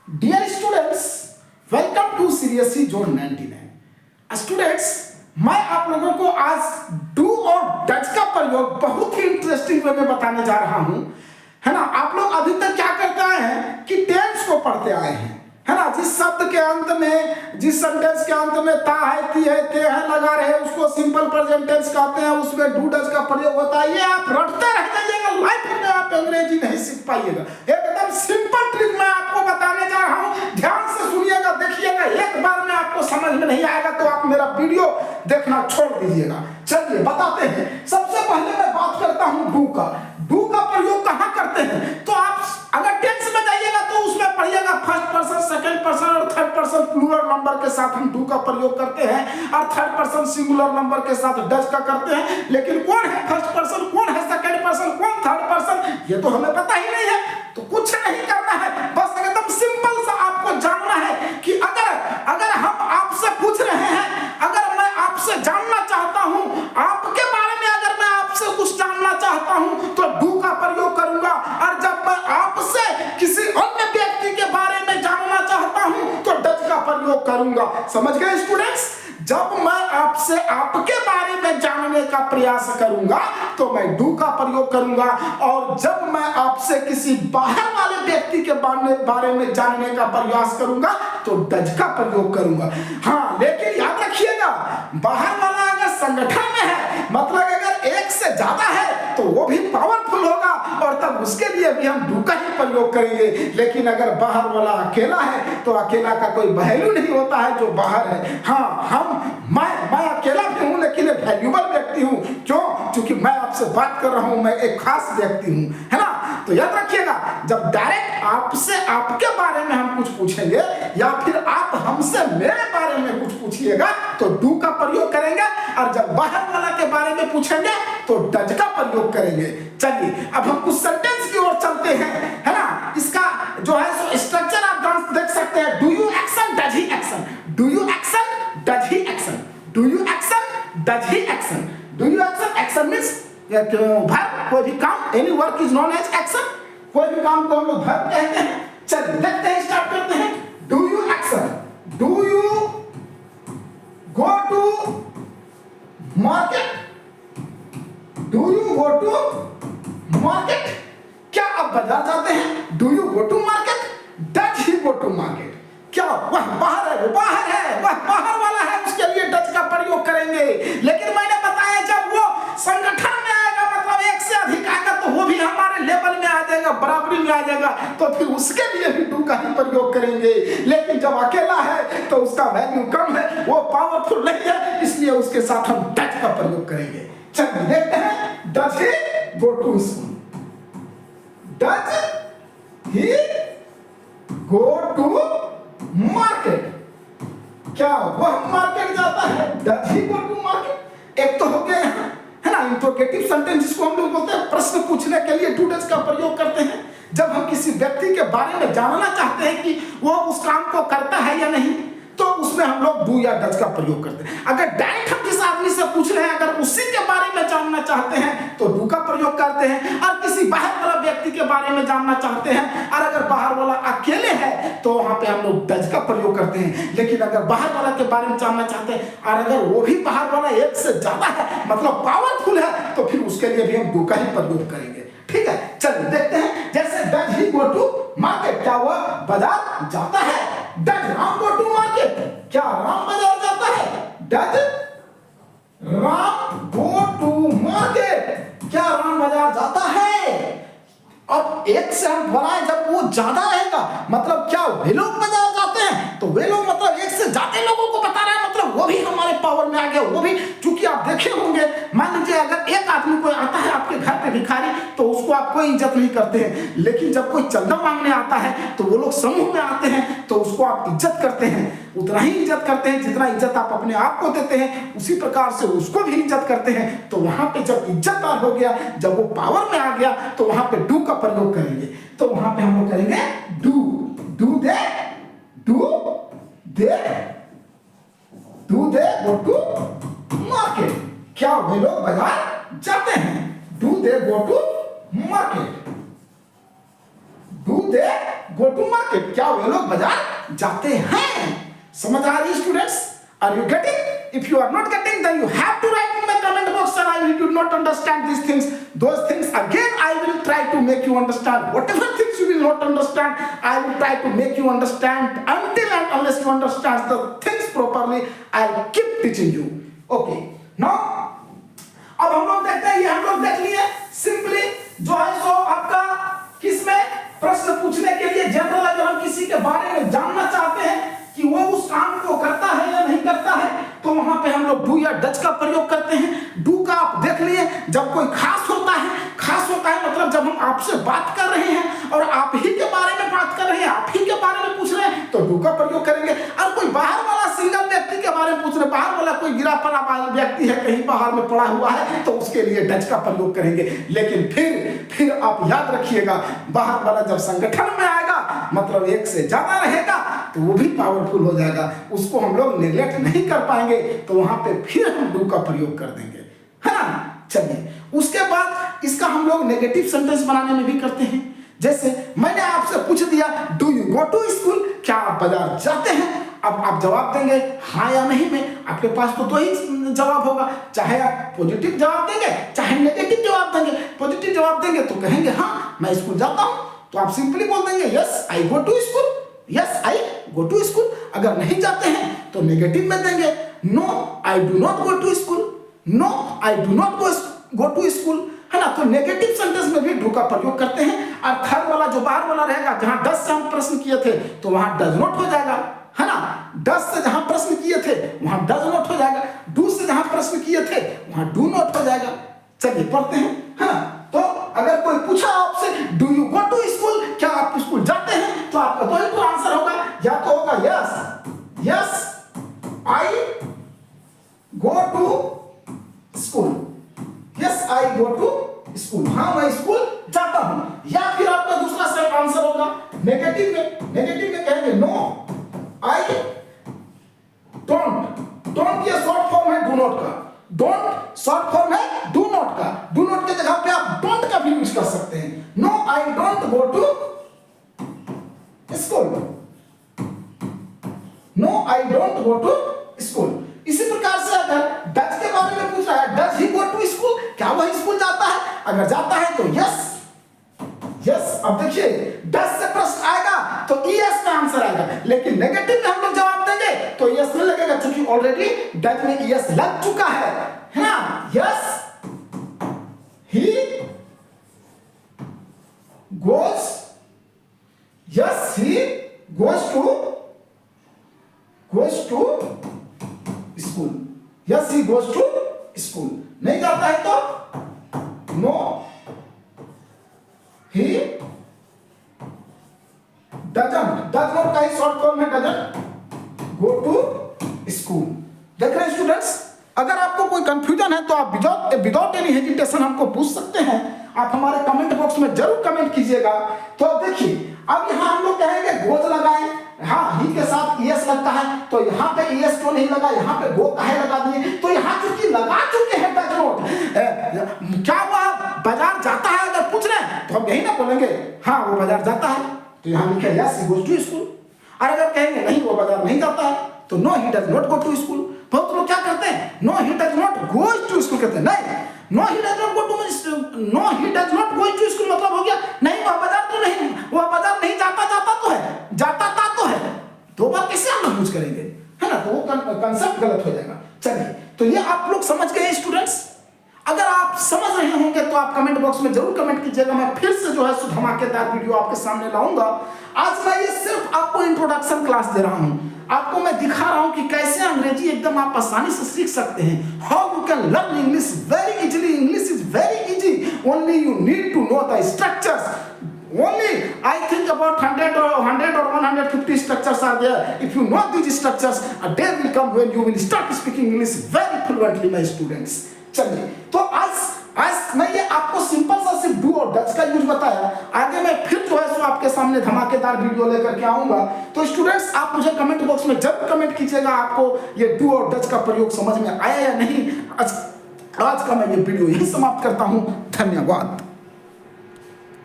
Dear students, welcome to seriously zone 99। Students, मैं आप लोगों को आज डू और डज का प्रयोग बहुत ही इंटरेस्टिंग वे में बताने जा रहा हूं, है ना। आप लोग अभी तक क्या करते आए हैं कि टेंस को पढ़ते आए हैं, है ना। जिस शब्द के अंत में, जिस सेंटेंस के अंत में ता है, ती है, ते है लगा रहे, उसको सिंपल प्रेजेंट टेंस कहते हैं, उसमें डू डज का प्रयोग होता है। ये आप रटते रह जाइएगा, लाइफ में आप अंग्रेजी नहीं सीख पाइएगा। एकदम सिंपल ट्रिक मैं आपको बताने जा रहा हूं, ध्यान से सुनिएगा, देखिएगा। एक बार में आपको समझ में नहीं आएगा तो आप मेरा वीडियो देखना छोड़ दीजिएगा। चलिए बताते हैं। सबसे पहले मैं बात करता हूं डू का। डू का प्रयोग कहां करते हैं? तो आप अगर टेंस में जाइएगा तो उसमें पढ़िएगा फर्स्ट पर्सन, सेकंड पर्सन और थर्ड पर्सन प्लूरल नंबर के साथ हम डू का प्रयोग करते हैं, और थर्ड पर्सन सिंगुलर नंबर के साथ डज का करते हैं। लेकिन कौन है फर्स्ट पर्सन, कौन है सेकंड पर्सन, कौन थर्ड पर्सन, ये तो हमें पता ही नहीं है। तो कुछ नहीं करना है, बस एकदम सिंपल सा आपको जानना है कि अगर हम आपसे पूछ रहे हैं, अगर मैं आपसे जानना चाहता हूं, आपके बारे में अगर मैं आपसे कुछ जानना चाहता हूं तो डू का प्रयोग करूंगा, और जब मैं आपसे किसी अन्य व्यक्ति के बारे में जानना चाहता हूं तो डज का प्रयोग करूंगा। समझ गए स्टूडेंट्स? जब मैं आपसे आपके बारे में जानने का प्रयास करूंगा तो मैं डू का प्रयोग करूंगा, और जब मैं आपसे किसी बाहर वाले व्यक्ति के बारे में जानने का प्रयास करूंगा तो डज का प्रयोग करूंगा। हाँ, लेकिन याद रखिएगा, बाहर वाला अगर संगठन में है, मतलब अगर एक से ज्यादा है तो वो भी पावरफुल होगा, और तब उसके लिए भी हम डू का ही प्रयोग करेंगे। लेकिन अगर बाहर वाला अकेला है तो अकेला का कोई वैल्यू नहीं होता है जो बाहर है। हाँ, मैं अकेला भी हूं लेकिन एक वैल्यूबल व्यक्ति हूं। क्यों? क्योंकि मैं आपसे बात कर रहा हूं, मैं एक खास व्यक्ति हूं, है ना। तो याद रखिएगा, जब डायरेक्ट आपसे आपके बारे में हम कुछ पूछेंगे या फिर आप हमसे मेरे बारे में कुछ पूछिएगा तो डू का प्रयोग करेंगे, और जब बाहर वाला के बारे में पूछेंगे तो डज का प्रयोग करेंगे। चलिए अब हम कुछ सेंटेंस की ओर चलते हैं, है ना। इसका जो है सो स्ट्रक्चर आप देख सकते हैं। Do you action, does he action, do you action, does he action, do you action, does he action, do you action. Action means verb, कोई भी काम, any work is known as action. कोई भी काम को हम लोग वर्ब कहते हैं। चलिए देखते हैं, स्टार्ट करते हैं। Do you action, do you go to market, do you go to market. क्या आप बाजार जाते हैं? Do you go to market, does he go to market. क्या वह बाहर है, वो बाहर है, वह बाहर वाला है, उसके लिए डज का प्रयोग करेंगे। लेकिन मैंने बताया जब वो संगठन में आएगा, मतलब एक से अधिक आएगा, तो वो भी हमारे लेवल में आ जाएगा, बराबरी में आ जाएगा, तो फिर उसके लिए भी डू का ही प्रयोग करेंगे। लेकिन जब अकेला है तो उसका वैल्यू कम है, वो पावरफुल नहीं है, इसलिए उसके साथ हम डज का प्रयोग करेंगे। चलिए देखते हैं। Does he go to school, does he go to market. क्या वह मार्केट जाता है? Does he go to market. एक तो हो गया, है ना, इंट्रोगेटिव सेंटेंस, जिसको हम लोग बोलते हैं प्रश्न पूछने के लिए डू डज का प्रयोग करते हैं। जब हम किसी व्यक्ति के बारे में जानना चाहते हैं कि वो उस काम को करता है या नहीं, तो उसमें हम लोग डू या डज का प्रयोग करते हैं। अगर डायरेक्ट हम जिस आदमी से पूछ रहे हैं, अगर उसी के बारे में जानना चाहते हैं तो डू का प्रयोग करते हैं, और किसी बाहर वाला व्यक्ति के बारे में जानना चाहते हैं, और अगर बाहर वाला अकेले है तो वहां पे हम लोग डज का प्रयोग करते हैं। लेकिन अगर बाहर वाला के बारे में जानना चाहते हैं और अगर वो भी बाहर वाला एक से ज्यादा है, मतलब पावरफुल है, तो फिर उसके लिए भी हम डू का ही प्रयोग करेंगे। ठीक है, चलिए देखते हैं। जैसे does he go to market, क्या वह बाजार जाता है? Does Ram go to market, क्या राम बाजार जाता है? Does Ram go to market, क्या राम बाजार जाता है? अब एक से हम बनाए, जब वो ज्यादा रहेगा, मतलब क्या वे लोग बाजार जाते हैं, तो वे लोग मतलब एक से ज्यादा लोगों को बता रहा है, मतलब वो भी हमारे पावर में आ गया। वो भी, क्योंकि आप देखे होंगे, मान लीजिए अगर एक आदमी कोई आता है आपके घर पे भिखारी, तो उसको आप कोई इज्जत नहीं करते हैं। लेकिन जब कोई चंदा मांगने आता है तो वो लोग समूह में आते हैं, तो उसको आप इज्जत करते हैं, उतना ही इज्जत करते हैं जितना इज्जत आप अपने आप को देते हैं, उसी प्रकार से उसको भी इज्जत करते हैं। तो वहां पे जब इज्जतदार हो गया, जब वो पावर में आ गया, तो वहां पे डू का प्रयोग करेंगे। तो वहां पे हम लोग करेंगे do, do they, do they, do they go to market, क्या वे लोग बाजार जाते हैं? Do they go to market, do they go to market, क्या वे लोग बाजार जाते हैं? समझ आ रही students? Are you getting? If you are not getting, then you have to write in the comment box, sir, I do not understand these things. Those things again I will try to make you understand. Whatever things you will not understand, I will try to make you understand. Until and unless you understand the things properly, I'll keep teaching you. Okay. Now, अब हम लोग देखते हैं, ये हम लोग देख लिए सिंपली जो है सो आपका किसमें प्रश्न पूछने के लिए जनरल अगर हम किसी के बारे में जानना चाहते हैं कि वो उस काम को करता है या नहीं करता है, तो वहां पे हम लोग डू या डज का प्रयोग करते हैं। डू का आप देख लिए, जब कोई खास होता है मतलब जब हम आपसे बात कर रहे हैं और आप ही के बारे में बात कर रहे हैं, आप ही के बारे में पूछ रहे हैं, तो डू का प्रयोग करेंगे। और कोई बाहर वाला सिंगल व्यक्ति के बारे में पूछ रहे, बाहर वाला कोई गिरा पड़ा व्यक्ति है, कहीं बाहर में पड़ा हुआ है, तो उसके लिए डज का प्रयोग करेंगे। लेकिन फिर आप याद रखिएगा, बाहर वाला जब संगठन में आएगा मतलब एक से ज्यादा रहेगा तो वो भी पावरफुल हो जाएगा, उसको हम लोग नेग्लेक्ट नहीं कर पाएंगे, तो वहां पे फिर हम डू का प्रयोग कर देंगे, है ना। चलिए, उसके बाद इसका हम लोग नेगेटिव सेंटेंस बनाने में भी करते हैं। जैसे मैंने आपसे पूछ दिया do you go to school, क्या आप बाजार जाते हैं? अब आप जवाब देंगे हाँ या नहीं में। आपके पास तो दो ही जवाब होगा, चाहे आप पॉजिटिव जवाब देंगे चाहे नेगेटिव जवाब देंगे। पॉजिटिव जवाब देंगे तो कहेंगे हाँ मैं स्कूल जाता हूं, तो आप सिंपली बोल देंगे yes I go to school, yes I go to school. अगर नहीं जाते हैं तो नेगेटिव में देंगे no I do not go to school, no I do not go to school, है ना। तो नेगेटिव सेंटेंस में भी डू का प्रयोग करते हैं। और थर्ड वाला जो बाहर वाला रहेगा, जहां डज से हम प्रश्न किए थे तो वहां डज नॉट हो जाएगा, है ना। डज से जहां प्रश्न किए थे वहां डज नॉट हो जाएगा, डू से जहां प्रश्न किए थे वहां डू नॉट हो जाएगा। चलिए पढ़ते हैं, है ना। तो अगर कोई पूछा आपसे do you go to school, क्या आप स्कूल जाते हैं, तो आपका दो ही तो आंसर होगा, या तो होगा yes yes I go to school, yes I go to school, हाँ मैं स्कूल जाता हूं। या फिर आपका दूसरा सेम आंसर होगा नेगेटिव में कहेंगे नो आई डोंट ये शॉर्ट फॉर्म है डू नॉट का, डोंट शॉर्ट फॉर्म है डू नॉट का, डू नॉट के जगह पे आप डोंट का भी यूज कर सकते हैं। No I don't go to school, no I don't go to school. इसी प्रकार से अगर डज के बारे में पूछ रहा है does he go to school, क्या वह स्कूल जाता है? अगर जाता है तो यस यस। अब देखिए डज से प्रश्न आएगा तो यस में आंसर आएगा, लेकिन नेगेटिव में हम लोग जवाब देंगे तो यस में लगेगा, क्योंकि ऑलरेडी डज में यस लग चुका है ना। Yes he goes, yes he goes to school, yes he goes to school. नहीं जाता है तो no he doesn't, does not का ही शॉर्ट फॉर्म है डजंट गो टू स्कूल। देख रहे हैं स्टूडेंट्स, अगर आपको कोई कंफ्यूजन है तो आप विदाउट एनी हेजिटेशन हमको पूछ सकते हैं। आप हमारे कमेंट बॉक्स में जरूर कमेंट कीजिएगा। तो देखिए अब यहाँ हम लोग कहेंगे गोज लगाएं, हाँ ही के साथ ईएस लगता है, तो यहाँ पे ईएस क्यों नहीं लगा, यहाँ पे गो काहे लगा दिए? तो यहाँ चूंकि लगा चुके हैं डज नॉट, क्या वह बाजार जाता है अगर पूछ रहे हैं तो हम यही ना बोलेंगे हाँ वो बाजार जाता है, तो यहाँ लिखे yes he goes to school. और अगर कहेंगे नहीं वो बाजार नहीं जाता है तो no he does not go to school. बहुत लोग क्या करते हैं no he does not goes to school कहते हैं, नहीं no he does not go to, no he does not go to school मतलब हो गया नहीं वह बाजार तो नहीं, वह बाजार नहीं जाता, जाता तो है, जाता था तो है, दो बार कैसे हम लोग यूज करेंगे, है ना। तो वो कंसेप्ट गलत हो जाएगा। चलिए तो ये आप लोग समझ गए स्टूडेंट्स। अगर आप समझ रहे होंगे तो आप कमेंट बॉक्स में जरूर कमेंट कीजिएगा। मैं फिर से जो है सो धमाकेदार वीडियो आपके सामने लाऊंगा। आज मैं ये सिर्फ आपको इंट्रोडक्शन क्लास दे रहा हूँ, आपको मैं दिखा रहा हूँ कि कैसे अंग्रेजी एकदम आप आसानी से सीख सकते हैं। How you can learn English very easily. English is very easy, only you need to know the structures. Only I think about 100 or 150 structures are there. If you know these structures, a day will come when you will start speaking English very fluently, my students. चलिए तो आज मैं ये आपको simple सा सिर्फ do और does का यूज बताया। आगे मैं फिर जो है सो आपके सामने धमाकेदार वीडियो लेकर के आऊंगा। तो स्टूडेंट्स आप मुझे कमेंट बॉक्स में जरूर कमेंट कीजिएगा आपको ये डू और डज का प्रयोग समझ में आया या नहीं। आज का मैं ये वीडियो यही समाप्त करता हूँ। धन्यवाद।